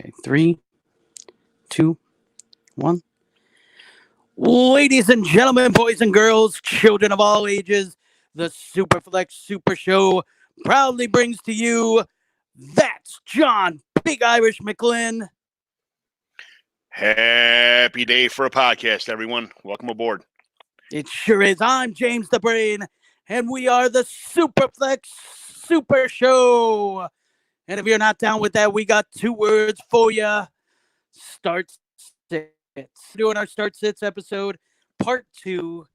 Okay, three, two, one. Ladies and gentlemen, boys and girls, children of all ages, the Superflex Super Show proudly brings to you That's John Big Irish McGlynn. Happy day for a podcast, everyone. Welcome aboard. It sure is. I'm James the Brain, and we are the Superflex Super Show. And if you're not down with that, we got two words for you. Start sits. Doing our start sits episode, part two.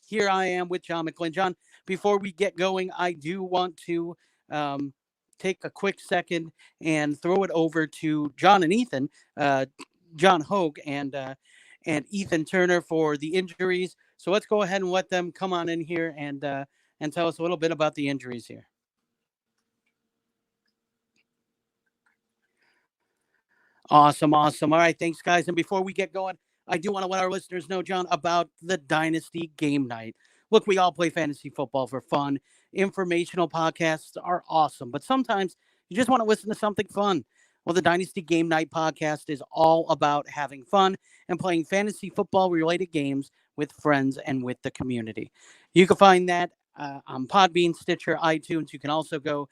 Here I am with John McGlynn. John, before we get going, I do want to take a quick second and throw it over to John and Ethan, John Hogue and Ethan Turner for the injuries. So let's go ahead and let them come on in here and tell us a little bit about the injuries here. Awesome. All right, thanks, guys. And before we get going, I do want to let our listeners know, John, about the Dynasty Game Night. Look, we all play fantasy football for fun. Informational podcasts are awesome, but sometimes you just want to listen to something fun. Well, the Dynasty Game Night podcast is all about having fun and playing fantasy football related games with friends and with the community. You can find that on Podbean, Stitcher, iTunes. You can also go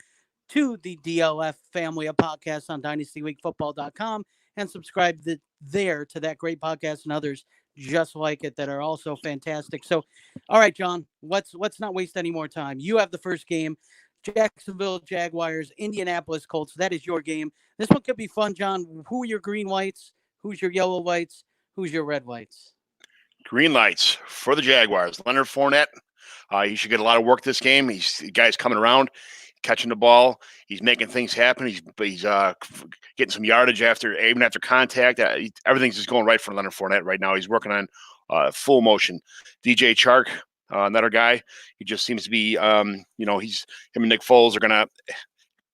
to the DLF family of podcasts on dynastyleaguefootball.com and subscribe there to that great podcast and others just like it that are also fantastic. So, all right, John, let's not waste any more time. You have the first game, Jacksonville Jaguars, Indianapolis Colts. That is your game. This one could be fun, John. Who are your green lights? Who's your yellow lights? Who's your red lights? Green lights for the Jaguars. Leonard Fournette. He should get a lot of work this game. The guy's coming around, catching the ball. He's making things happen. He's getting some yardage even after contact. Everything's just going right for Leonard Fournette right now. He's working on full motion. DJ Chark, another guy. He just seems to be, him and Nick Foles are going to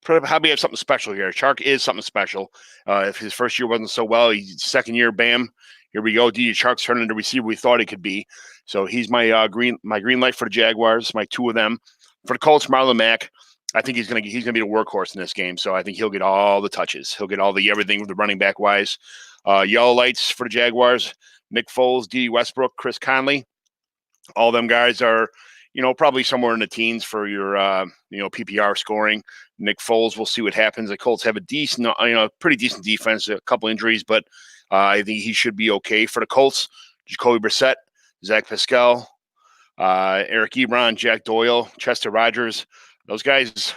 probably have something special here. Chark is something special. If his first year wasn't so well, second year, bam, here we go. DJ Chark's turning into the receiver we thought he could be. So he's my green light for the Jaguars, my two of them. For the Colts, Marlon Mack. I think he's gonna be the workhorse in this game. So I think he'll get all the touches. He'll get all the everything with the running back wise. Yellow lights for the Jaguars. Nick Foles, D. Westbrook, Chris Conley. All them guys are, probably somewhere in the teens for your, PPR scoring. Nick Foles, we'll see what happens. The Colts have a pretty decent defense. A couple injuries, but I think he should be okay for the Colts. Jacoby Brissett, Zach Pascal, Eric Ebron, Jack Doyle, Chester Rogers. Those guys,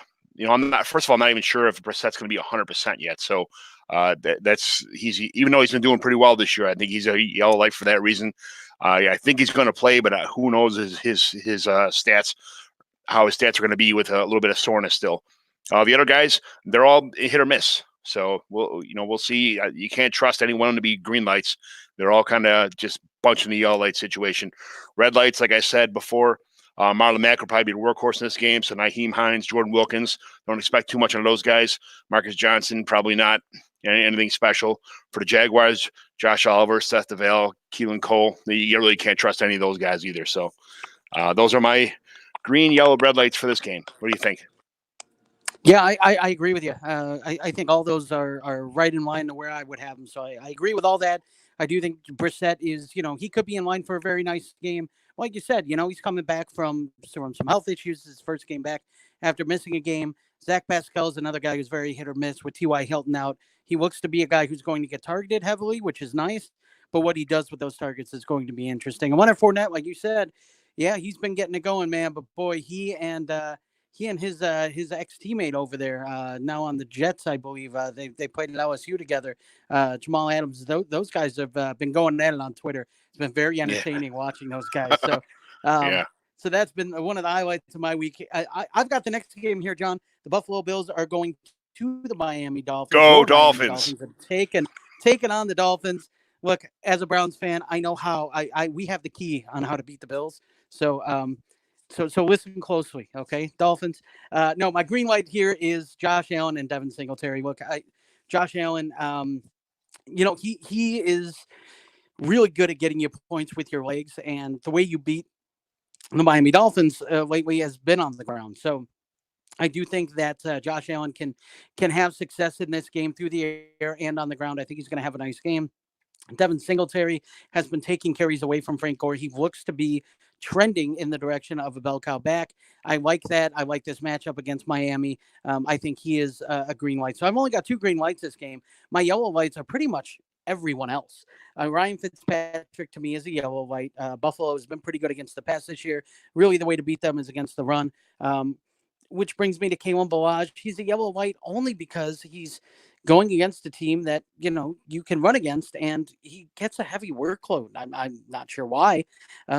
I'm not even sure if Brissett's going to be 100% yet. So even though he's been doing pretty well this year, I think he's a yellow light for that reason. I think he's going to play, but who knows his stats, how his stats are going to be with a little bit of soreness still. The other guys, they're all hit or miss. So we'll see. You can't trust anyone to be green lights. They're all kind of just bunching the yellow light situation. Red lights, like I said before. Marlon Mack will probably be the workhorse in this game. So Nyheim Hines, Jordan Wilkins, don't expect too much out of those guys. Marcus Johnson, probably not anything special. For the Jaguars, Josh Oliver, Seth DeVale, Keelan Cole. You really can't trust any of those guys either. So those are my green, yellow, red lights for this game. What do you think? Yeah, I agree with you. I think all those are right in line to where I would have them. So I agree with all that. I do think Brissett is, he could be in line for a very nice game. Like you said, he's coming back from some health issues. His first game back after missing a game. Zach Pascal is another guy who's very hit or miss with T.Y. Hilton out. He looks to be a guy who's going to get targeted heavily, which is nice. But what he does with those targets is going to be interesting. And Leonard Fournette, like you said, yeah, he's been getting it going, man. But boy, he and his ex-teammate over there, now on the Jets, I believe, they played at LSU together. Jamal Adams, those guys have been going at it on Twitter. It's been very entertaining watching those guys. So, Yeah. So that's been one of the highlights of my week. I've got the next game here, John. The Buffalo Bills are going to the Miami Dolphins. Go Dolphins! Taking on the Dolphins. Look, as a Browns fan, I know how we have the key on how to beat the Bills. So So listen closely, okay? Dolphins. No, my green light here is Josh Allen and Devin Singletary. Look, Josh Allen, he is really good at getting you points with your legs, and the way you beat the Miami Dolphins lately has been on the ground. So I do think that Josh Allen can have success in this game through the air and on the ground. I think he's going to have a nice game. Devin Singletary has been taking carries away from Frank Gore. He looks to be trending in the direction of a bell cow back. I like that. I like this matchup against Miami. I think he is a green light. So I've only got 2 green lights this game. My yellow lights are pretty much everyone else. Ryan Fitzpatrick to me is a yellow light. Buffalo has been pretty good against the pass this year. Really, the way to beat them is against the run. Which brings me to Kalen Ballage. He's a yellow light only because he's going against a team that, you can run against, and he gets a heavy workload. I'm not sure why.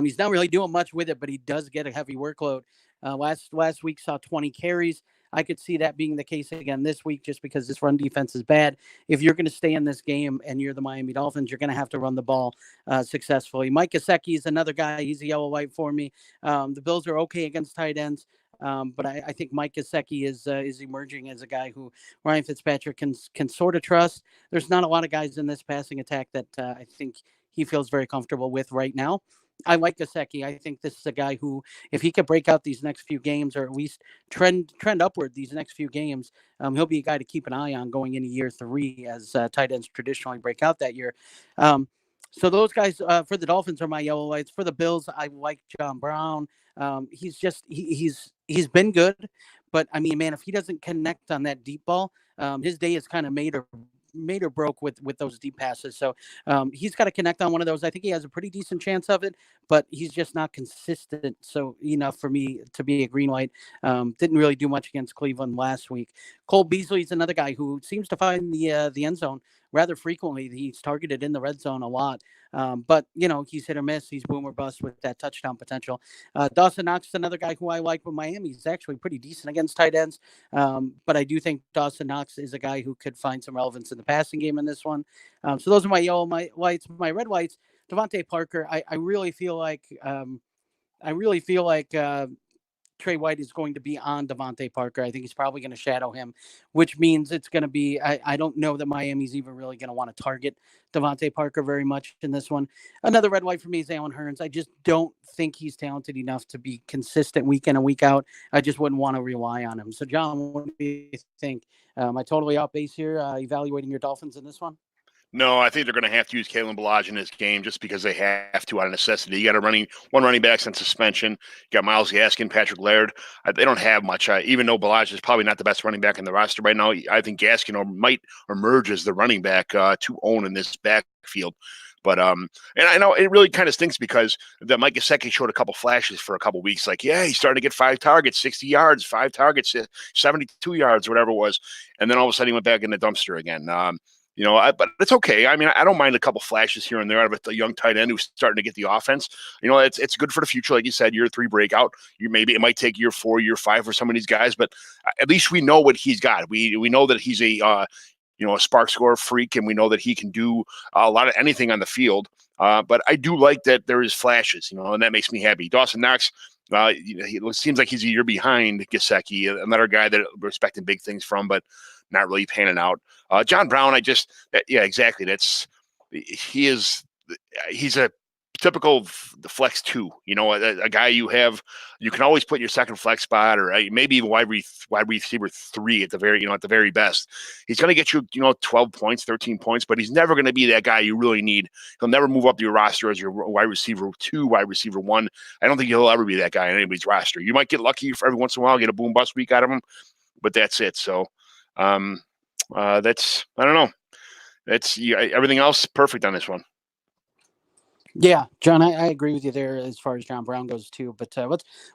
He's not really doing much with it, but he does get a heavy workload. Last week saw 20 carries. I could see that being the case again this week just because this run defense is bad. If you're going to stay in this game and you're the Miami Dolphins, you're going to have to run the ball successfully. Mike Gesicki is another guy. He's a yellow light for me. The Bills are okay against tight ends. But I think Mike Gesicki is emerging as a guy who Ryan Fitzpatrick can sort of trust. There's not a lot of guys in this passing attack that I think he feels very comfortable with right now. I like Gesicki. I think this is a guy who, if he could break out these next few games, or at least trend upward these next few games, he'll be a guy to keep an eye on going into year 3 as tight ends traditionally break out that year. So those guys for the Dolphins are my yellow lights. For the Bills, I like John Brown. He's been good, but I mean, man, if he doesn't connect on that deep ball, his day is kind of made or broke with those deep passes. So he's got to connect on one of those. I think he has a pretty decent chance of it, but he's just not consistent. So enough for me to be a green light. Didn't really do much against Cleveland last week. Cole Beasley is another guy who seems to find the end zone rather frequently. He's targeted in the red zone a lot. But, he's hit or miss. He's boom or bust with that touchdown potential. Dawson Knox is another guy who I like with Miami. He's actually pretty decent against tight ends. But I do think Dawson Knox is a guy who could find some relevance in the passing game in this one. So those are my yellow lights. My red lights, Devontae Parker. I really feel like Trey White is going to be on Devontae Parker. I think he's probably going to shadow him, which means it's going to be, I don't know that Miami's even really going to want to target Devontae Parker very much in this one. Another red light for me is Allen Hurns. I just don't think he's talented enough to be consistent week in and week out. I just wouldn't want to rely on him. So, John, what do you think? Am I totally off base here evaluating your Dolphins in this one? No, I think they're going to have to use Kalen Ballage in this game just because they have to out of necessity. You got one running back on suspension. You got Myles Gaskin, Patrick Laird. They don't have much. Even though Ballage is probably not the best running back in the roster right now, I think Gaskin might emerge as the running back to own in this backfield. But and I know it really kind of stinks because the Mike Gesicki showed a couple flashes for a couple weeks. Like, yeah, he's starting to get 5 targets, 60 yards, 5 targets, 72 yards, whatever it was. And then all of a sudden he went back in the dumpster again. But it's okay. I mean, I don't mind a couple flashes here and there out of a young tight end who's starting to get the offense. It's good for the future. Like you said, year 3 breakout. Maybe it might take year 4, year 5 for some of these guys, but at least we know what he's got. We know that he's a spark score freak, and we know that he can do a lot of anything on the field. But I do like that there is flashes, and that makes me happy. Dawson Knox, it seems like he's a year behind Gesicki, another guy that we're expecting big things from, but not really panning out. John Brown, exactly. He's a typical flex 2, a guy you can always put your second flex spot, or maybe even wide receiver 3 at the very best. He's going to get you, 12 points, 13 points, but he's never going to be that guy you really need. He'll never move up your roster as your wide receiver 2, wide receiver 1. I don't think he'll ever be that guy on anybody's roster. You might get lucky for every once in a while, get a boom bust week out of him, but that's it. So, I don't know. That's everything else perfect on this one. Yeah, John, I agree with you there as far as John Brown goes too. But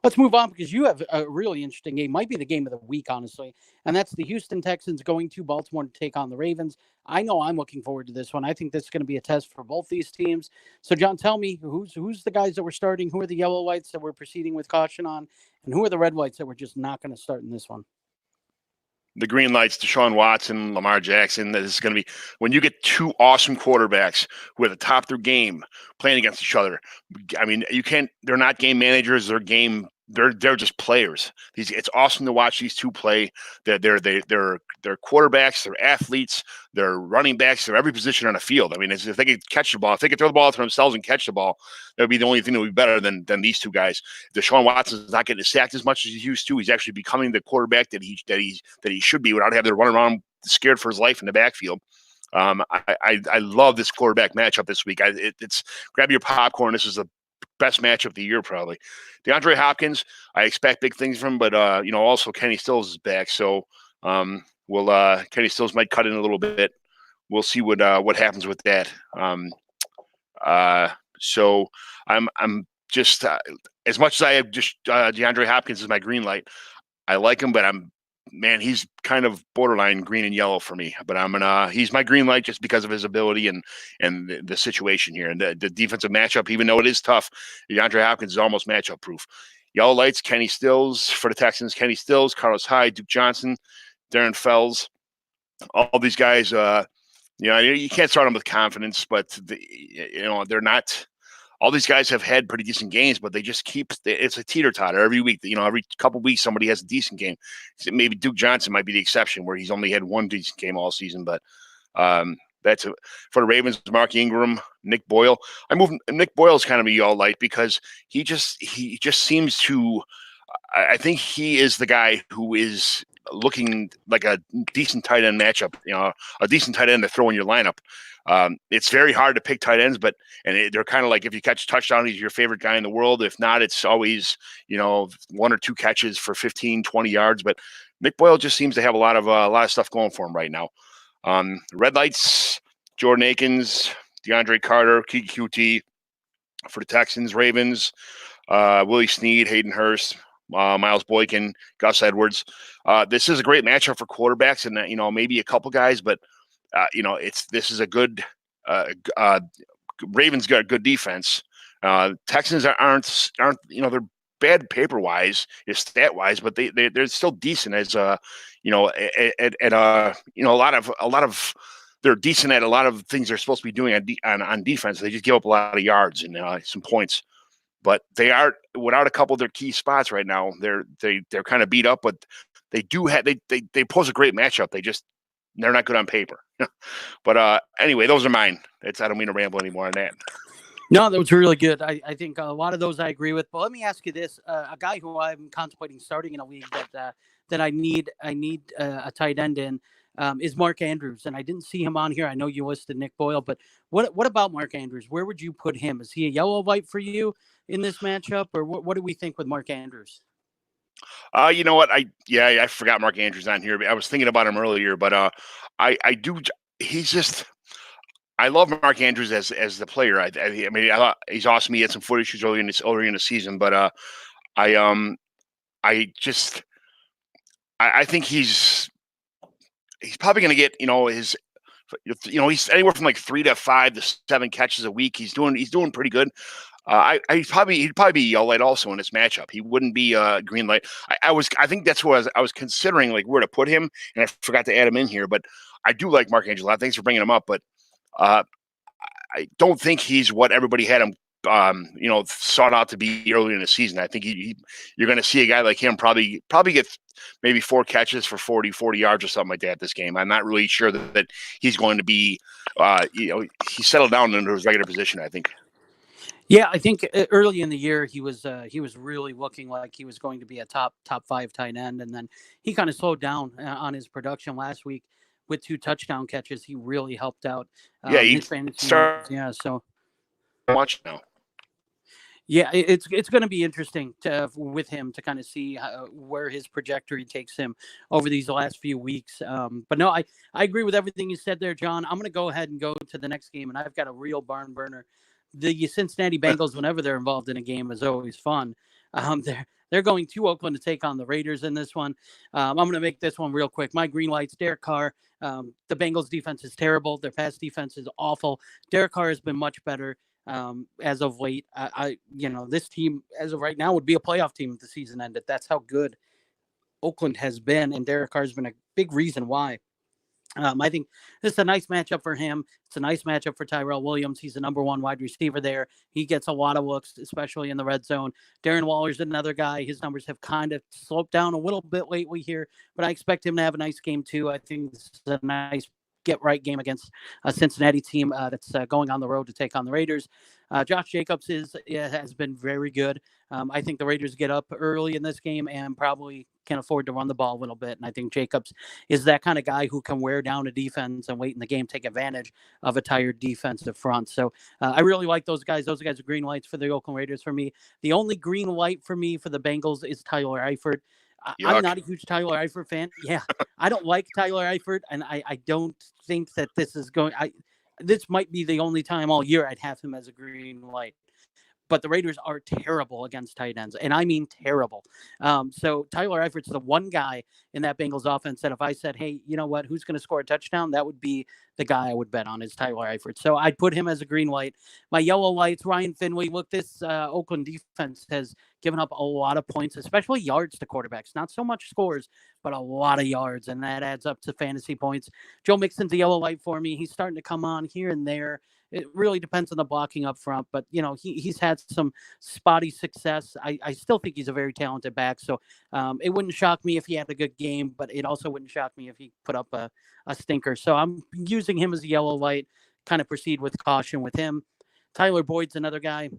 let's move on because you have a really interesting game. Might be the game of the week, honestly, and that's the Houston Texans going to Baltimore to take on the Ravens. I know I'm looking forward to this one. I think this is going to be a test for both these teams. So, John, tell me who's the guys that we're starting? Who are the yellow lights that we're proceeding with caution on, and who are the red lights that we're just not going to start in this one? The green lights, Deshaun Watson, Lamar Jackson. This is going to be when you get 2 awesome quarterbacks who are at the top of their game playing against each other. I mean, they're not game managers, they're game they're just players. It's awesome to watch these two play. They're quarterbacks, they're athletes, they're running backs, they're every position on the field. I mean, if they could catch the ball, if they could throw the ball to themselves and catch the ball, that would be the only thing that would be better than these two guys. Deshaun Watson's not getting sacked as much as he used to. He's actually becoming the quarterback that he should be without having to run around scared for his life in the backfield. I love this quarterback matchup this week. It's grab your popcorn. This is the best matchup of the year, probably. DeAndre Hopkins, I expect big things from him, but also Kenny Stills is back, so Kenny Stills might cut in a little bit. We'll see what happens with that. So I'm just as much as I have just DeAndre Hopkins is my green light. I like him, but he's kind of borderline green and yellow for me, but he's my green light just because of his ability and the situation here and the defensive matchup. Even though it is tough, DeAndre Hopkins is almost matchup proof. Yellow lights, Kenny Stills for the Texans. Kenny Stills, Carlos Hyde, Duke Johnson, Darren Fells, all these guys. You can't start them with confidence, but they're not. All these guys have had pretty decent games, but they just it's a teeter-totter every week. Every couple of weeks, somebody has a decent game. Maybe Duke Johnson might be the exception where he's only had one decent game all season. But for the Ravens, Mark Ingram, Nick Boyle. Nick Boyle's kind of a y'all light because he just seems to I think he is the guy who is looking like a decent tight end matchup, a decent tight end to throw in your lineup. It's very hard to pick tight ends, they're kind of like, if you catch a touchdown, he's your favorite guy in the world. If not, it's always, one or two catches for 15, 20 yards. But Nick Boyle just seems to have a lot of stuff going for him right now. Red lights, Jordan Akins, DeAndre Carter, Keke Coutee for the Texans. Ravens, Willie Snead, Hayden Hurst, Miles Boykin, Gus Edwards. This is a great matchup for quarterbacks and, maybe a couple guys, but this is a good Ravens got a good defense. Texans aren't they're bad paper wise, stat wise, but they're still decent as a lot of they're decent at a lot of things they're supposed to be doing on defense. They just give up a lot of yards and some points. But they are without a couple of their key spots right now. They're kind of beat up, but they do have they pose a great matchup. They're not good on paper. But anyway, those are mine. I don't mean to ramble anymore on that. No, that was really good. I think a lot of those I agree with. But let me ask you this: a guy who I'm contemplating starting in a league that I need a tight end in is Mark Andrews, and I didn't see him on here. I know you listed Nick Boyle, but what about Mark Andrews? Where would you put him? Is he a yellow light for you in this matchup, or what do we think with Mark Andrews? You know what? I forgot Mark Andrews on here. I was thinking about him earlier, but I do. He's just. I love Mark Andrews as the player. I mean, I thought he's awesome. He had some foot issues earlier in the season, but I think he's probably going to get he's anywhere from like 3 to 5 to 7 catches a week. He's doing pretty good. He'd probably be yellow light also in this matchup. He wouldn't be green light. I think that's what I was considering, like where to put him, and I forgot to add him in here. But I do like Mark Andrews a lot. Thanks for bringing him up, but I don't think he's what everybody had him sought out to be early in the season. I think you're going to see a guy like him probably get maybe 4 catches for 40 yards or something like that this game. I'm not really sure that he's going to be he settled down into his regular position, I think. Yeah, I think early in the year he was really looking like he was going to be a top 5 tight end, and then he kind of slowed down on his production last week with 2 touchdown catches. He really helped out. He started. Yeah, so Watch now. Yeah, it's going to be interesting with him to kind of see where his trajectory takes him over these last few weeks. But no, I agree with everything you said there, John. I'm going to go ahead and go to the next game, and I've got a real barn burner. The Cincinnati Bengals, whenever they're involved in a game, is always fun. They're going to Oakland to take on the Raiders in this one. I'm going to make this one real quick. My green lights, Derek Carr. The Bengals defense is terrible. Their pass defense is awful. Derek Carr has been much better as of late. This team as of right now would be a playoff team if the season ended. That's how good Oakland has been, and Derek Carr has been a big reason why. I think this is a nice matchup for him. It's a nice matchup for Tyrell Williams. He's the number one wide receiver there. He gets a lot of looks, especially in the red zone. Darren Waller's another guy. His numbers have kind of sloped down a little bit lately here, but I expect him to have a nice game too. I think this is a nice get right game against a Cincinnati team that's going on the road to take on the Raiders. Josh Jacobs has been very good. I think the Raiders get up early in this game and probably can afford to run the ball a little bit. And I think Jacobs is that kind of guy who can wear down a defense and wait in the game, take advantage of a tired defensive front. So I really like those guys. Those guys are green lights for the Oakland Raiders for me. The only green light for me for the Bengals is Tyler Eifert. I'm not a huge Tyler Eifert fan. Yeah, I don't like Tyler Eifert, and I don't think that this is going. This might be the only time all year I'd have him as a green light. But the Raiders are terrible against tight ends, and I mean terrible. So Tyler Eifert's the one guy in that Bengals offense that if I said, hey, you know what, who's going to score a touchdown, that would be the guy I would bet on is Tyler Eifert. So I'd put him as a green light. My yellow lights, Ryan Finley. Look, this Oakland defense has given up a lot of points, especially yards to quarterbacks. Not so much scores, but a lot of yards, and that adds up to fantasy points. Joe Mixon's a yellow light for me. He's starting to come on here and there. It really depends on the blocking up front, but he's had some spotty success. I still think he's a very talented back, so it wouldn't shock me if he had a good game, but it also wouldn't shock me if he put up a stinker. So I'm using him as a yellow light. Kind of proceed with caution with him. Tyler Boyd's another guy.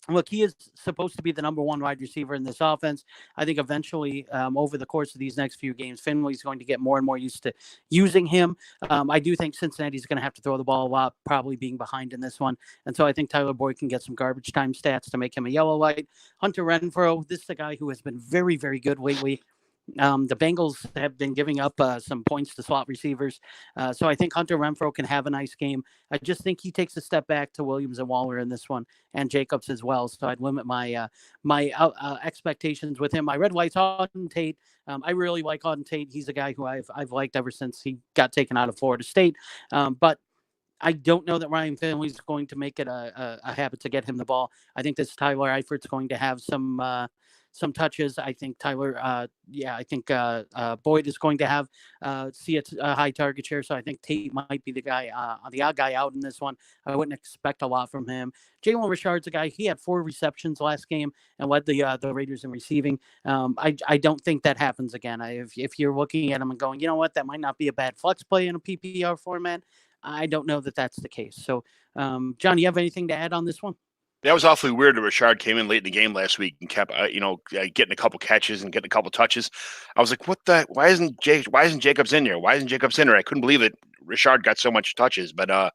Look, he is supposed to be the number one wide receiver in this offense. I think eventually, over the course of these next few games, Finley's going to get more and more used to using him. I do think Cincinnati's going to have to throw the ball a lot, probably being behind in this one. And so I think Tyler Boyd can get some garbage time stats to make him a yellow light. Hunter Renfrow, this is a guy who has been very, very good lately. The Bengals have been giving up some points to slot receivers. So I think Hunter Renfrow can have a nice game. I just think he takes a step back to Williams and Waller in this one and Jacobs as well. So I'd limit my expectations with him. My red lights, Auden Tate. I really like Auden Tate. He's a guy who I've liked ever since he got taken out of Florida State. But I don't know that Ryan Finley's going to make it a habit to get him the ball. I think this Tyler Eifert's going to have some touches. I think Boyd is going to have see a high target share. So I think Tate might be the odd guy out in this one. I wouldn't expect a lot from him. Jalen Richard's a guy. He had 4 receptions last game and led the Raiders in receiving. I don't think that happens again. If you're looking at him and going, you know what, that might not be a bad flex play in a PPR format. I don't know that that's the case. So, John, you have anything to add on this one? That was awfully weird that Richard came in late in the game last week and kept, getting a couple catches and getting a couple touches. I was like, why isn't Jacobs in there? Why isn't Jacobs in there? I couldn't believe it. Richard got so much touches. But,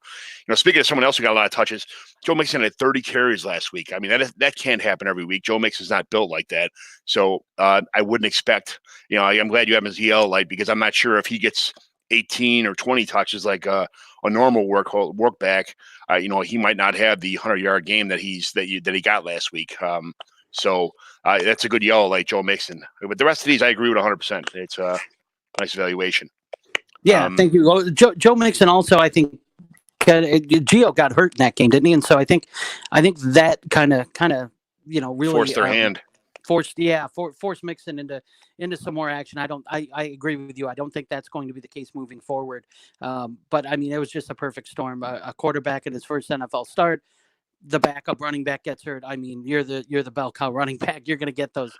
speaking of someone else who got a lot of touches, Joe Mixon had 30 carries last week. I mean, that can't happen every week. Joe Mixon's not built like that. So I wouldn't expect, I'm glad you have him as EL light because I'm not sure if he gets 18 or 20 touches like a normal work back. He might not have the 100-yard game that he got last week. So that's a good yellow light, Joe Mixon. But the rest of these, I agree with 100%. It's a nice evaluation. Yeah, thank you. Joe Mixon also, I think, Gio got hurt in that game, didn't he? And so I think that kind of really forced their hand. Forced Mixon into some more action. I agree with you. I don't think that's going to be the case moving forward. But I mean, it was just a perfect storm. A quarterback in his first NFL start, the backup running back gets hurt. I mean, you're the bell cow running back. You're going to get those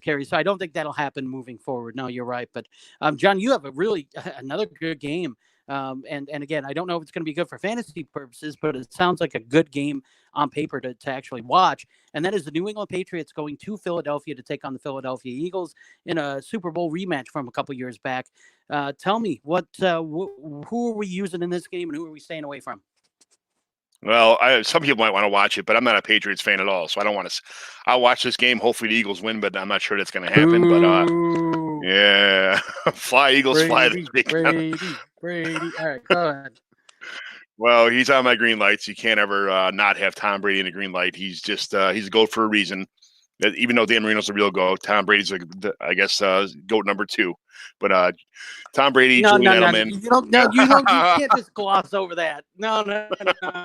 carries. So I don't think that'll happen moving forward. No, you're right. But John, you have another good game. And again, I don't know if it's going to be good for fantasy purposes, but it sounds like a good game on paper to actually watch. And that is the New England Patriots going to Philadelphia to take on the Philadelphia Eagles in a Super Bowl rematch from a couple years back. Tell me who are we using in this game and who are we staying away from? Well, some people might want to watch it, but I'm not a Patriots fan at all, so I don't want to. I'll watch this game. Hopefully, the Eagles win, but I'm not sure that's going to happen. Ooh. But yeah, fly Eagles, fly this weekend. Brady. All right, go ahead. Well, he's on my green lights. You can't ever not have Tom Brady in a green light. He's just he's a GOAT for a reason. Even though Dan Marino's the real GOAT, Tom Brady's, I guess, GOAT number 2. But Tom Brady, No, Julian no, no, Edelman. you can't just gloss over that. No,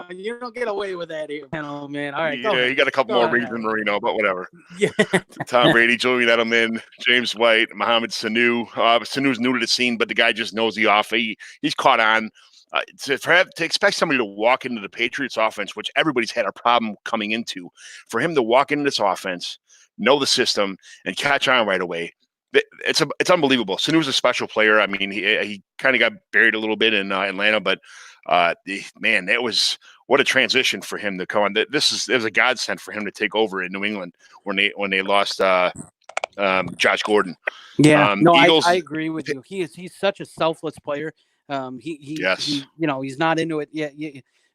you don't get away with that here, man. All right, go Yeah, ahead. he got a couple Go more ahead. rings than Marino, but whatever. Yeah. Tom Brady, Julian Edelman, James White, Mohamed Sanu. Sanu's new to the scene, but the guy just knows the offense. He's caught on. To expect somebody to walk into the Patriots offense, which everybody's had a problem coming into, for him to walk into this offense, know the system, and catch on right away, it's unbelievable. Sanu's a special player. I mean, he kind of got buried a little bit in Atlanta, but man, that was what a transition for him to come on. It was a godsend for him to take over in New England when they lost Josh Gordon. Yeah, no, Eagles, I agree with you. He's such a selfless player. Yes. He's not into it. Yeah,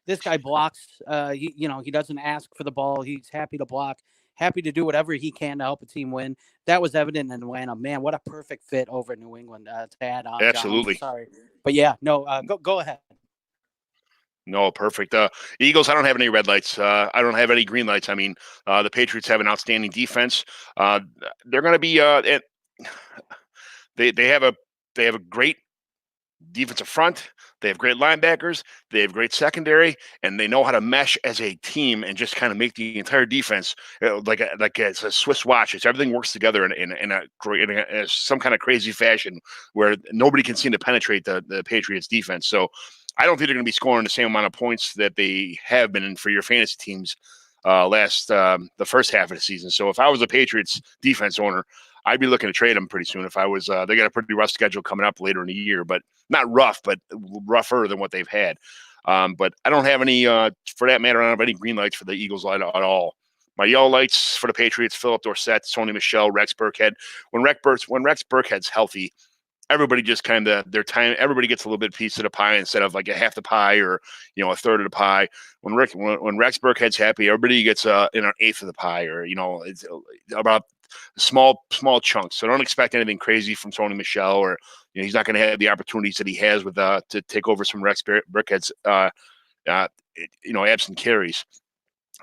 this guy blocks. He doesn't ask for the ball. He's happy to block, happy to do whatever he can to help a team win. That was evident in Atlanta. Man, what a perfect fit over in New England to add on. Absolutely. John, sorry, but yeah, no, go ahead. No, perfect. Eagles, I don't have any red lights. I don't have any green lights. I mean, the Patriots have an outstanding defense. They're going to be they have a great defensive front. They have great linebackers. They have great secondary, and they know how to mesh as a team and just kind of make the entire defense like it's a Swiss watch. It's everything works together in some kind of crazy fashion where nobody can seem to penetrate the Patriots defense. So I don't think they're going to be scoring the same amount of points that they have been in for your fantasy teams the first half of the season. So if I was a Patriots defense owner, I'd be looking to trade them pretty soon. If I was, they got a pretty rough schedule coming up later in the year, but not rough, but rougher than what they've had. But I don't have any, for that matter, I don't have any green lights for the Eagles at all. My yellow lights for the Patriots: Philip Dorsett, Sony Michel, Rex Burkhead. When Rex Burkhead's healthy, everybody just kind of everybody gets a little bit piece of the pie instead of like a half the pie or a third of the pie. When Rex Burkhead's happy, everybody gets an eighth of the pie, or it's about small chunks. So don't expect anything crazy from Sony Michel, or he's not going to have the opportunities that he has with to take over some Rex Burkhead's absent carries.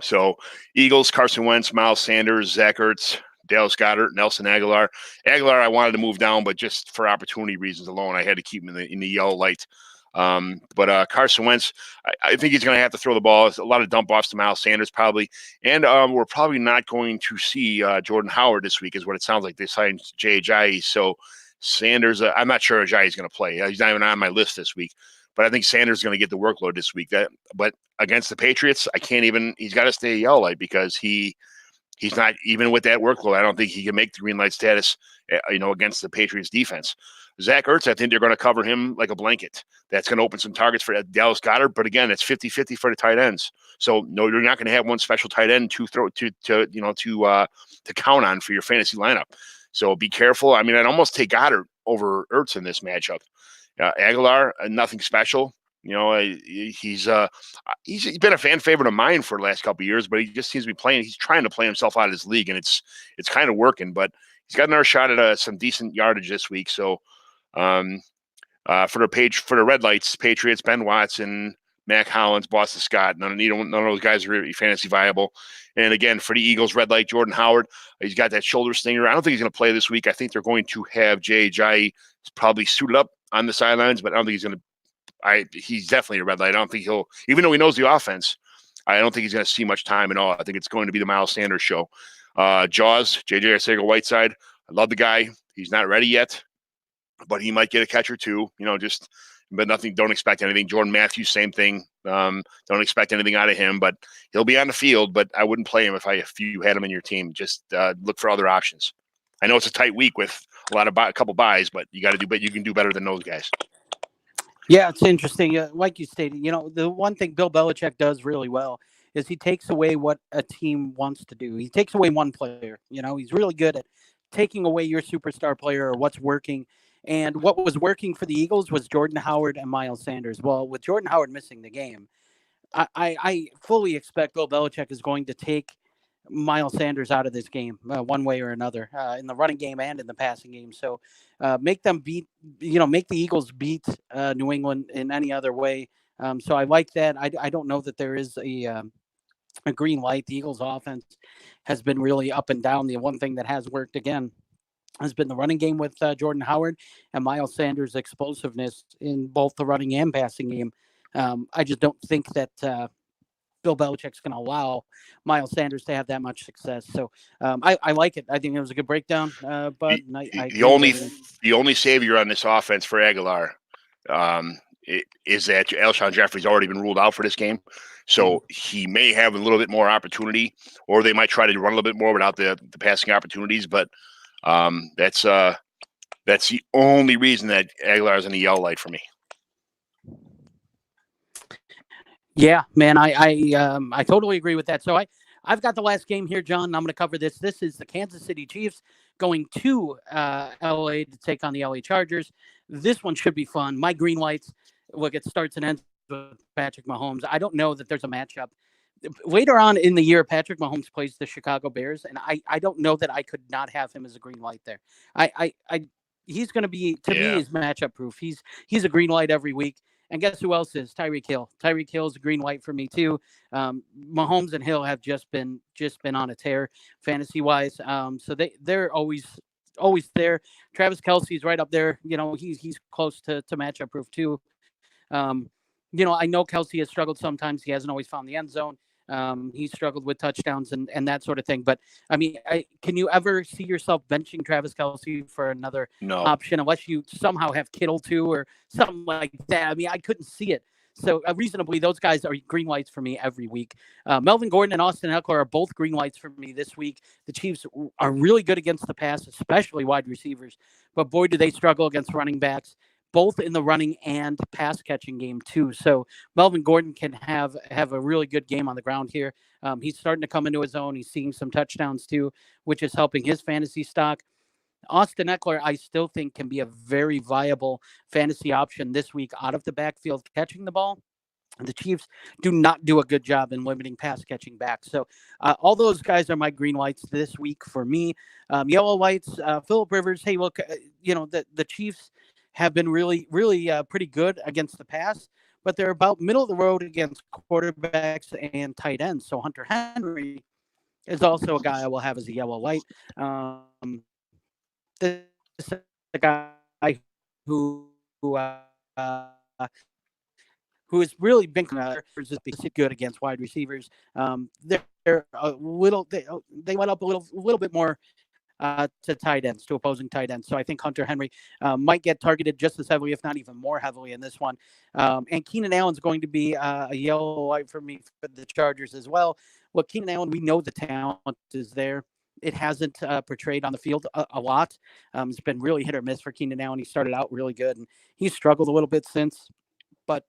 So Eagles: Carson Wentz, Miles Sanders, Zach Ertz, Dallas Goedert, Nelson Aguilar. I wanted to move down, but just for opportunity reasons alone, I had to keep him in the yellow light. But Carson Wentz, I think he's going to have to throw the ball. It's a lot of dump offs to Miles Sanders probably. And we're probably not going to see Jordan Howard this week is what it sounds like. They signed Jay Ajayi. So Sanders, I'm not sure Ajayi is going to play. He's not even on my list this week. But I think Sanders is going to get the workload this week. But against the Patriots, he's got to stay yellow light because he's not even with that workload. I don't think he can make the green light status, against the Patriots defense. Zach Ertz, I think they're going to cover him like a blanket. That's going to open some targets for Dallas Goedert. But again, it's 50-50 for the tight ends. So no, you're not going to have one special tight end to count on for your fantasy lineup. So be careful. I mean, I'd almost take Goddard over Ertz in this matchup. Aguilar, nothing special. He's been a fan favorite of mine for the last couple of years, but he just seems to be playing. He's trying to play himself out of this league, and it's kind of working. But he's got another shot at some decent yardage this week. So for the red lights, Patriots: Ben Watson, Mac Hollins, Boston Scott. None of those guys are really fantasy viable. And again, for the Eagles, red light: Jordan Howard. He's got that shoulder stinger. I don't think he's going to play this week. I think they're going to have Jay Ajayi probably suited up on the sidelines, but I don't think he's going to. He's definitely a red light. I don't think he'll, even though he knows the offense, I don't think he's going to see much time at all. I think it's going to be the Miles Sanders show. Jaws, JJ Arcega-Whiteside. I love the guy. He's not ready yet, but he might get a catch or two. But nothing. Don't expect anything. Jordan Matthews, same thing. Don't expect anything out of him, but he'll be on the field. But I wouldn't play him if you had him in your team. Just look for other options. I know it's a tight week with a couple buys, but you got to do. But you can do better than those guys. Yeah, it's interesting. Like you stated, the one thing Bill Belichick does really well is he takes away what a team wants to do. He takes away one player. He's really good at taking away your superstar player or what's working. And what was working for the Eagles was Jordan Howard and Miles Sanders. Well, with Jordan Howard missing the game, I fully expect Bill Belichick is going to take Miles Sanders out of this game one way or another in the running game and in the passing game. So make them beat, make the Eagles beat New England in any other way. So I like that. I don't know that there is a green light. The Eagles' offense has been really up and down. The one thing that has worked again has been the running game with Jordan Howard and Miles Sanders' explosiveness in both the running and passing game. I just don't think that Bill Belichick's going to allow Miles Sanders to have that much success. So I like it. I think it was a good breakdown, Bud. And I the only savior on this offense for Aguilar is that Alshon Jeffrey's already been ruled out for this game. So he may have a little bit more opportunity, or they might try to run a little bit more without the passing opportunities. But that's the only reason that Aguilar is in the yellow light for me. Yeah, man, I totally agree with that. So I've got the last game here, John, and I'm going to cover this. This is the Kansas City Chiefs going to LA to take on the LA Chargers. This one should be fun. My green lights, look, it starts and ends with Patrick Mahomes. I don't know that there's a matchup. Later on in the year, Patrick Mahomes plays the Chicago Bears, and I don't know that I could not have him as a green light there. He's going to be, to me, is matchup proof. He's a green light every week. And guess who else is? Tyreek Hill. Tyreek Hill is a green light for me too. Mahomes and Hill have just been on a tear fantasy wise. So they're always there. Travis Kelce's right up there. You know, he's close to matchup proof too. You know, I know Kelce has struggled sometimes. He hasn't always found the end zone. He's struggled with touchdowns and that sort of thing. But I mean, can you ever see yourself benching Travis Kelce for another option unless you somehow have Kittle too or something like that? I mean, I couldn't see it. So reasonably, those guys are green lights for me every week. Melvin Gordon and Austin Ekeler are both green lights for me this week. The Chiefs are really good against the pass, especially wide receivers. But boy, do they struggle against running backs, both in the running and pass catching game too. So Melvin Gordon can have a really good game on the ground here. He's starting to come into his own. He's seeing some touchdowns too, which is helping his fantasy stock. Austin Ekeler, I still think, can be a very viable fantasy option this week out of the backfield catching the ball. The Chiefs do not do a good job in limiting pass catching back. So all those guys are my green lights this week for me. Yellow lights, Phillip Rivers. Hey, look, you know, the Chiefs have been really pretty good against the pass, but they're about middle of the road against quarterbacks and tight ends. So Hunter Henry is also a guy I will have as a yellow light. This is a guy who has really been good against wide receivers. They're a little they went up a little bit more to tight ends, to opposing tight ends. So I think Hunter Henry might get targeted just as heavily, if not even more heavily in this one. And Keenan Allen's going to be a yellow light for me for the Chargers as well. Well, Keenan Allen, we know the talent is there. It hasn't portrayed on the field a lot. It's been really hit or miss for Keenan Allen. He started out really good, and he's struggled a little bit since. But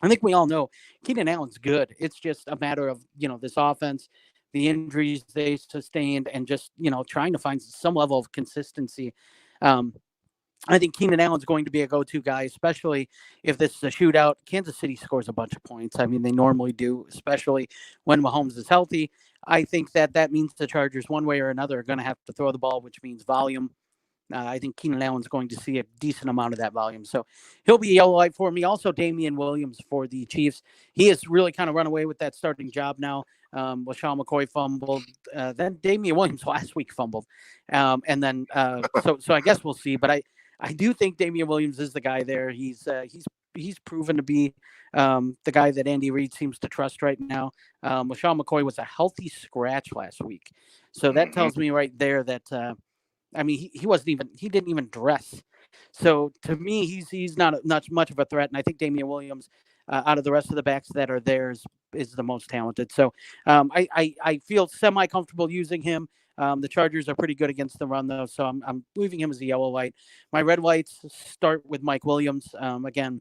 I think we all know Keenan Allen's good. It's just a matter of, you know, this offense, the injuries they sustained, and just, you know, trying to find some level of consistency. I think Keenan Allen's going to be a go-to guy, especially if this is a shootout. Kansas City scores a bunch of points. I mean, they normally do, especially when Mahomes is healthy. I think that means the Chargers, one way or another, are going to have to throw the ball, which means volume. I think Keenan Allen's going to see a decent amount of that volume. So he'll be a yellow light for me. Also, Damian Williams for the Chiefs. He has really kind of run away with that starting job now. LaShawn McCoy fumbled. Then Damian Williams last week fumbled. And then so I guess we'll see. But I do think Damian Williams is the guy there. He's proven to be the guy that Andy Reid seems to trust right now. LaShawn McCoy was a healthy scratch last week. So that tells me right there that I mean, he didn't even dress. So to me, he's not much of a threat. And I think Damian Williams, out of the rest of the backs that are there, is the most talented. So I feel semi-comfortable using him. The Chargers are pretty good against the run, though. So I'm leaving him as a yellow light. My red lights start with Mike Williams. Again,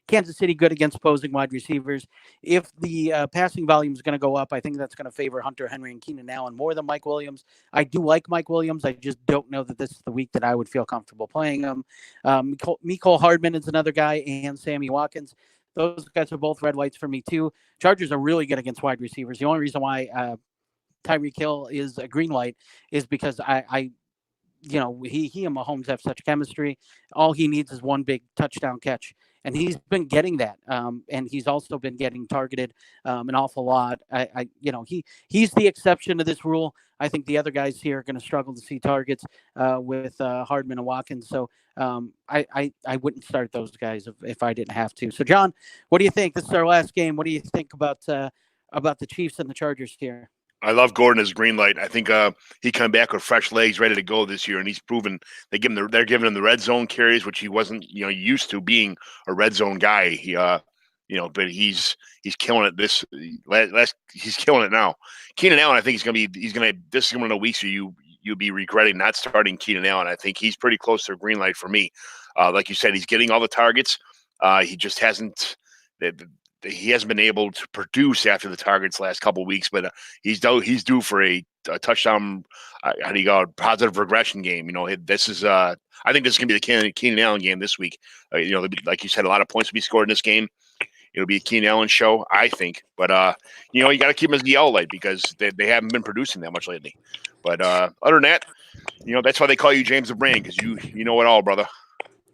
Kansas City good against opposing wide receivers. If the passing volume is going to go up, I think that's going to favor Hunter Henry and Keenan Allen more than Mike Williams. I do like Mike Williams. I just don't know that this is the week that I would feel comfortable playing him. Mecole Hardman is another guy, and Sammy Watkins. Those guys are both red lights for me, too. Chargers are really good against wide receivers. The only reason why Tyreek Hill is a green light is because he and Mahomes have such chemistry. All he needs is one big touchdown catch, and he's been getting that. And he's also been getting targeted an awful lot. He's the exception to this rule. I think the other guys here are going to struggle to see targets with Hardman and Watkins. So I wouldn't start those guys if I didn't have to. So, John, what do you think? This is our last game. What do you think about the Chiefs and the Chargers here? I love Gordon as green light. I think he come back with fresh legs, ready to go this year, and he's proven they're giving him the red zone carries, which he wasn't used to being a red zone guy. He but he's killing it he's killing it now. Keenan Allen, I think this is one of the weeks where you'll be regretting not starting Keenan Allen. I think he's pretty close to a green light for me. Like you said, he's getting all the targets. He just hasn't. He hasn't been able to produce after the targets last couple of weeks, but he's due for a touchdown. How do you go? Positive regression game. This is. I think this is gonna be the Keenan Allen game this week. Like you said, a lot of points will be scored in this game. It'll be a Keenan Allen show, I think. But you got to keep him as the outlight because they haven't been producing that much lately. But other than that, that's why they call you James the Brain, because you know it all, brother.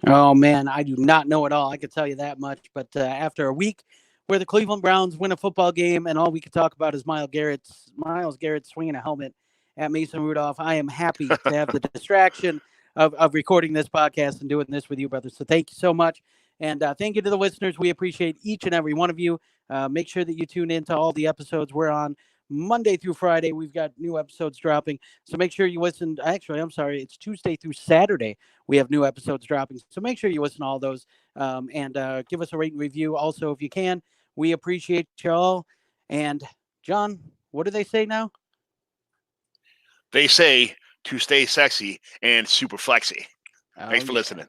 Oh man, I do not know it all. I can tell you that much. But after a week where the Cleveland Browns win a football game and all we can talk about is Myles Garrett swinging a helmet at Mason Rudolph, I am happy to have the distraction of recording this podcast and doing this with you, brother. So thank you so much. And thank you to the listeners. We appreciate each and every one of you. Make sure that you tune in to all the episodes. We're on Monday through Friday. We've got new episodes dropping. So make sure you listen. Actually, I'm sorry. It's Tuesday through Saturday. We have new episodes dropping. So make sure you listen to all those and give us a rate and review. Also, if you can, we appreciate you all. And John, what do they say now? They say to stay sexy and super flexy. Thanks for listening.